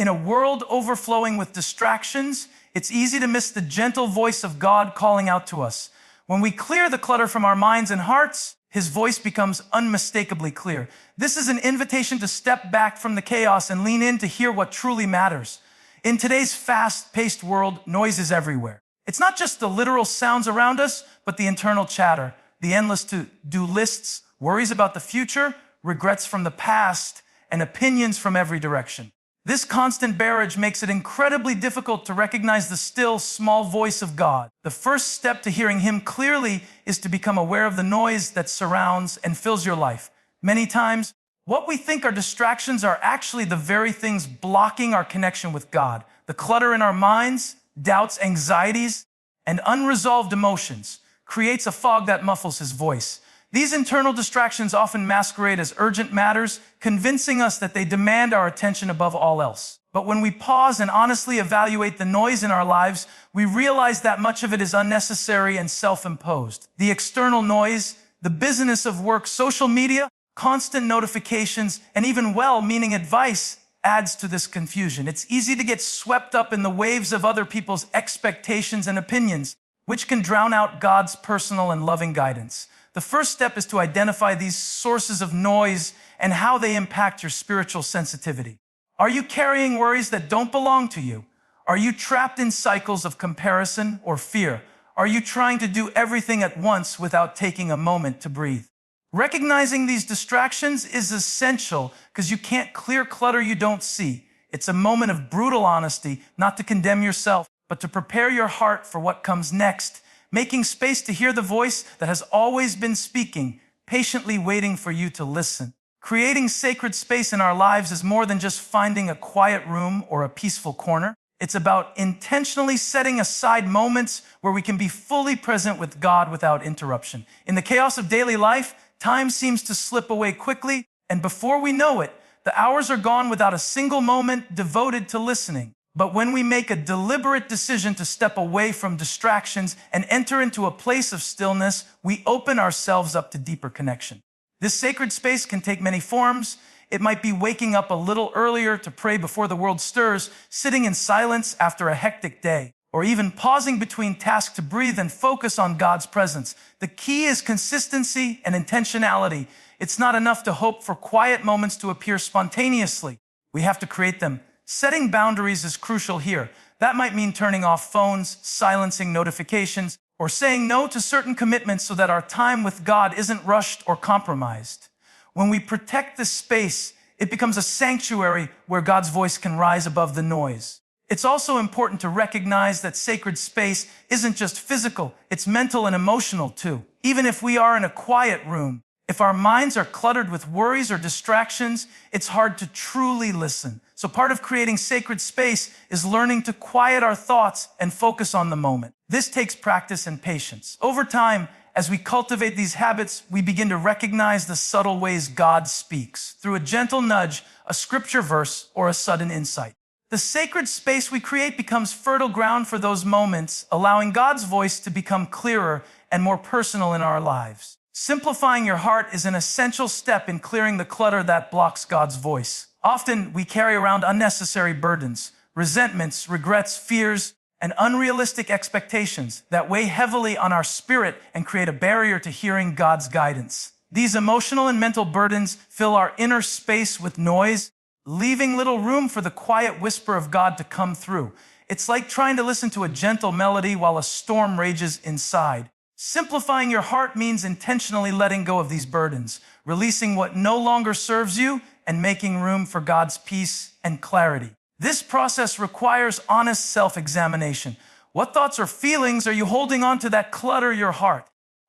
In a world overflowing with distractions, it's easy to miss the gentle voice of God calling out to us. When we clear the clutter from our minds and hearts, His voice becomes unmistakably clear. This is an invitation to step back from the chaos and lean in to hear what truly matters. In today's fast-paced world, noise is everywhere. It's not just the literal sounds around us, but the internal chatter, the endless to-do lists, worries about the future, regrets from the past, and opinions from every direction. This constant barrage makes it incredibly difficult to recognize the still, small voice of God. The first step to hearing Him clearly is to become aware of the noise that surrounds and fills your life. Many times, what we think are distractions are actually the very things blocking our connection with God. The clutter in our minds, doubts, anxieties, and unresolved emotions creates a fog that muffles His voice. These internal distractions often masquerade as urgent matters, convincing us that they demand our attention above all else. But when we pause and honestly evaluate the noise in our lives, we realize that much of it is unnecessary and self-imposed. The external noise, the busyness of work, social media, constant notifications, and even well-meaning advice adds to this confusion. It's easy to get swept up in the waves of other people's expectations and opinions, which can drown out God's personal and loving guidance. The first step is to identify these sources of noise and how they impact your spiritual sensitivity. Are you carrying worries that don't belong to you? Are you trapped in cycles of comparison or fear? Are you trying to do everything at once without taking a moment to breathe? Recognizing these distractions is essential because you can't clear clutter you don't see. It's a moment of brutal honesty, not to condemn yourself, but to prepare your heart for what comes next, making space to hear the voice that has always been speaking, patiently waiting for you to listen. Creating sacred space in our lives is more than just finding a quiet room or a peaceful corner. It's about intentionally setting aside moments where we can be fully present with God without interruption. In the chaos of daily life, time seems to slip away quickly, and before we know it, the hours are gone without a single moment devoted to listening. But when we make a deliberate decision to step away from distractions and enter into a place of stillness, we open ourselves up to deeper connection. This sacred space can take many forms. It might be waking up a little earlier to pray before the world stirs, sitting in silence after a hectic day, or even pausing between tasks to breathe and focus on God's presence. The key is consistency and intentionality. It's not enough to hope for quiet moments to appear spontaneously. We have to create them. Setting boundaries is crucial here. That might mean turning off phones, silencing notifications, or saying no to certain commitments so that our time with God isn't rushed or compromised. When we protect this space, it becomes a sanctuary where God's voice can rise above the noise. It's also important to recognize that sacred space isn't just physical, it's mental and emotional too. Even if we are in a quiet room, if our minds are cluttered with worries or distractions, it's hard to truly listen. So part of creating sacred space is learning to quiet our thoughts and focus on the moment. This takes practice and patience. Over time, as we cultivate these habits, we begin to recognize the subtle ways God speaks, through a gentle nudge, a scripture verse, or a sudden insight. The sacred space we create becomes fertile ground for those moments, allowing God's voice to become clearer and more personal in our lives. Simplifying your heart is an essential step in clearing the clutter that blocks God's voice. Often, we carry around unnecessary burdens, resentments, regrets, fears, and unrealistic expectations that weigh heavily on our spirit and create a barrier to hearing God's guidance. These emotional and mental burdens fill our inner space with noise, leaving little room for the quiet whisper of God to come through. It's like trying to listen to a gentle melody while a storm rages inside. Simplifying your heart means intentionally letting go of these burdens, releasing what no longer serves you, and making room for God's peace and clarity. This process requires honest self-examination. What thoughts or feelings are you holding on to that clutter your heart?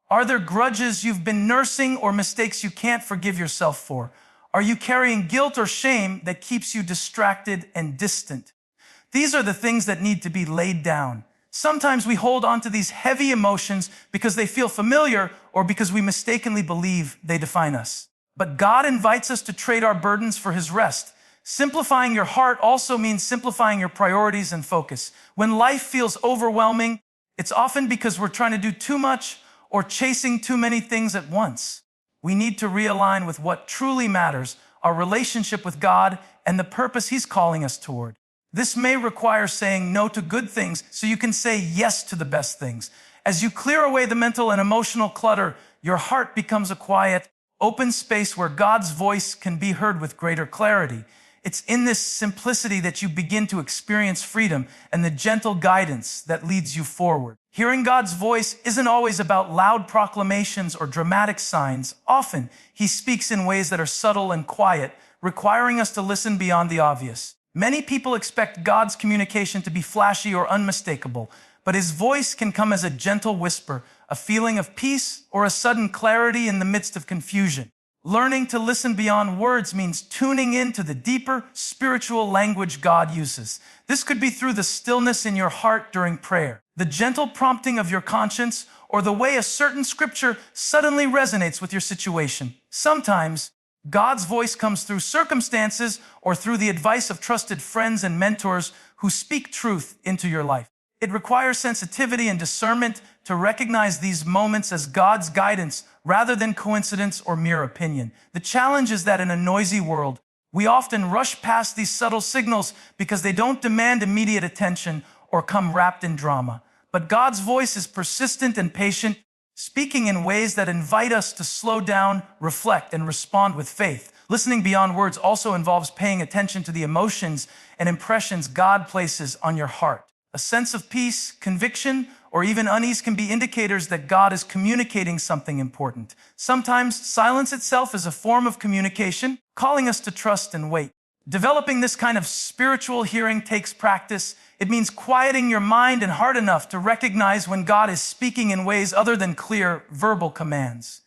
Are there grudges you've been nursing or mistakes you can't forgive yourself for? Are you carrying guilt or shame that keeps you distracted and distant? These are the things that need to be laid down. Sometimes we hold on to these heavy emotions because they feel familiar or because we mistakenly believe they define us. But God invites us to trade our burdens for His rest. Simplifying your heart also means simplifying your priorities and focus. When life feels overwhelming, it's often because we're trying to do too much or chasing too many things at once. We need to realign with what truly matters, our relationship with God and the purpose He's calling us toward. This may require saying no to good things so you can say yes to the best things. As you clear away the mental and emotional clutter, your heart becomes a quiet, open space where God's voice can be heard with greater clarity. It's in this simplicity that you begin to experience freedom and the gentle guidance that leads you forward. Hearing God's voice isn't always about loud proclamations or dramatic signs. Often, He speaks in ways that are subtle and quiet, requiring us to listen beyond the obvious. Many people expect God's communication to be flashy or unmistakable, but His voice can come as a gentle whisper, a feeling of peace, or a sudden clarity in the midst of confusion. Learning to listen beyond words means tuning into the deeper spiritual language God uses. This could be through the stillness in your heart during prayer, the gentle prompting of your conscience, or the way a certain scripture suddenly resonates with your situation. Sometimes, God's voice comes through circumstances or through the advice of trusted friends and mentors who speak truth into your life. It requires sensitivity and discernment to recognize these moments as God's guidance rather than coincidence or mere opinion. The challenge is that in a noisy world, we often rush past these subtle signals because they don't demand immediate attention or come wrapped in drama. But God's voice is persistent and patient, speaking in ways that invite us to slow down, reflect, and respond with faith. Listening beyond words also involves paying attention to the emotions and impressions God places on your heart. A sense of peace, conviction, or even unease can be indicators that God is communicating something important. Sometimes silence itself is a form of communication, calling us to trust and wait. Developing this kind of spiritual hearing takes practice. It means quieting your mind and heart enough to recognize when God is speaking in ways other than clear verbal commands.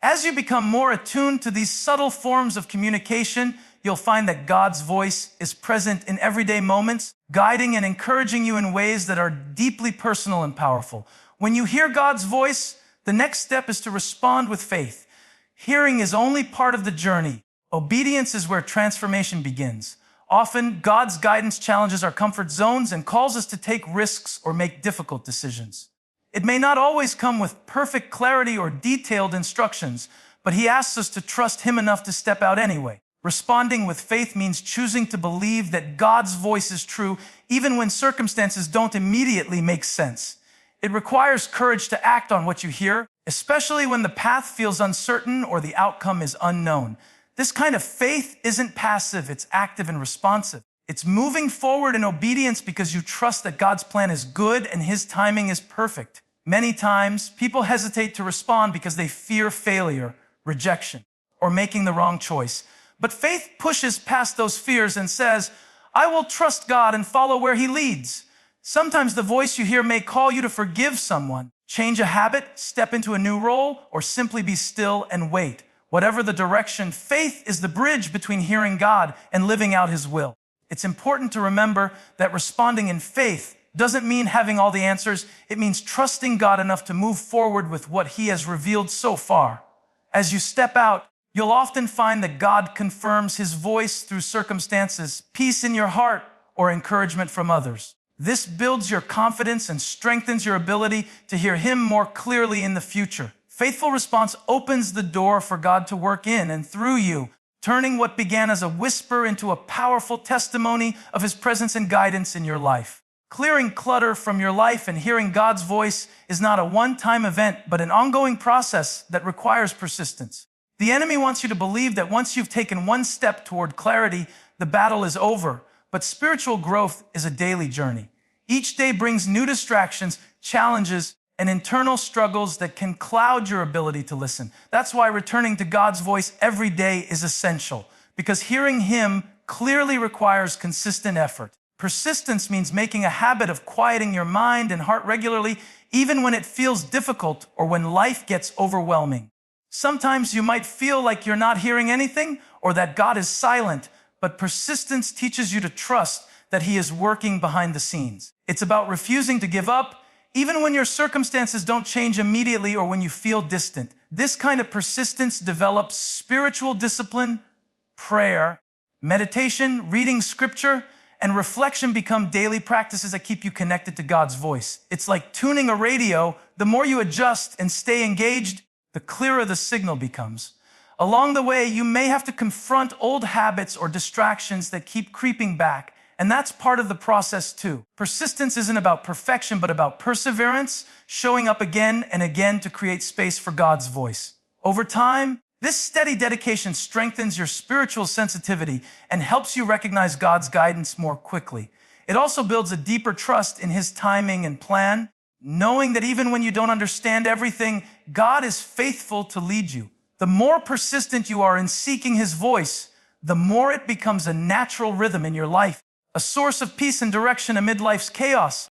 As you become more attuned to these subtle forms of communication, you'll find that God's voice is present in everyday moments, guiding and encouraging you in ways that are deeply personal and powerful. When you hear God's voice, the next step is to respond with faith. Hearing is only part of the journey. Obedience is where transformation begins. Often, God's guidance challenges our comfort zones and calls us to take risks or make difficult decisions. It may not always come with perfect clarity or detailed instructions, but He asks us to trust Him enough to step out anyway. Responding with faith means choosing to believe that God's voice is true, even when circumstances don't immediately make sense. It requires courage to act on what you hear, especially when the path feels uncertain or the outcome is unknown. This kind of faith isn't passive, it's active and responsive. It's moving forward in obedience because you trust that God's plan is good and His timing is perfect. Many times, people hesitate to respond because they fear failure, rejection, or making the wrong choice. But faith pushes past those fears and says, I will trust God and follow where He leads. Sometimes the voice you hear may call you to forgive someone, change a habit, step into a new role, or simply be still and wait. Whatever the direction, faith is the bridge between hearing God and living out His will. It's important to remember that responding in faith doesn't mean having all the answers. It means trusting God enough to move forward with what He has revealed so far. As you step out, you'll often find that God confirms His voice through circumstances, peace in your heart, or encouragement from others. This builds your confidence and strengthens your ability to hear Him more clearly in the future. Faithful response opens the door for God to work in and through you, turning what began as a whisper into a powerful testimony of His presence and guidance in your life. Clearing clutter from your life and hearing God's voice is not a one-time event, but an ongoing process that requires persistence. The enemy wants you to believe that once you've taken one step toward clarity, the battle is over. But spiritual growth is a daily journey. Each day brings new distractions, challenges, and internal struggles that can cloud your ability to listen. That's why returning to God's voice every day is essential, because hearing Him clearly requires consistent effort. Persistence means making a habit of quieting your mind and heart regularly, even when it feels difficult or when life gets overwhelming. Sometimes you might feel like you're not hearing anything or that God is silent, but persistence teaches you to trust that He is working behind the scenes. It's about refusing to give up, even when your circumstances don't change immediately or when you feel distant. This kind of persistence develops spiritual discipline, prayer, meditation, reading scripture, and reflection become daily practices that keep you connected to God's voice. It's like tuning a radio. The more you adjust and stay engaged, the clearer the signal becomes. Along the way, you may have to confront old habits or distractions that keep creeping back. And that's part of the process too. Persistence isn't about perfection, but about perseverance, showing up again and again to create space for God's voice. Over time, this steady dedication strengthens your spiritual sensitivity and helps you recognize God's guidance more quickly. It also builds a deeper trust in His timing and plan, knowing that even when you don't understand everything, God is faithful to lead you. The more persistent you are in seeking His voice, the more it becomes a natural rhythm in your life, a source of peace and direction amid life's chaos.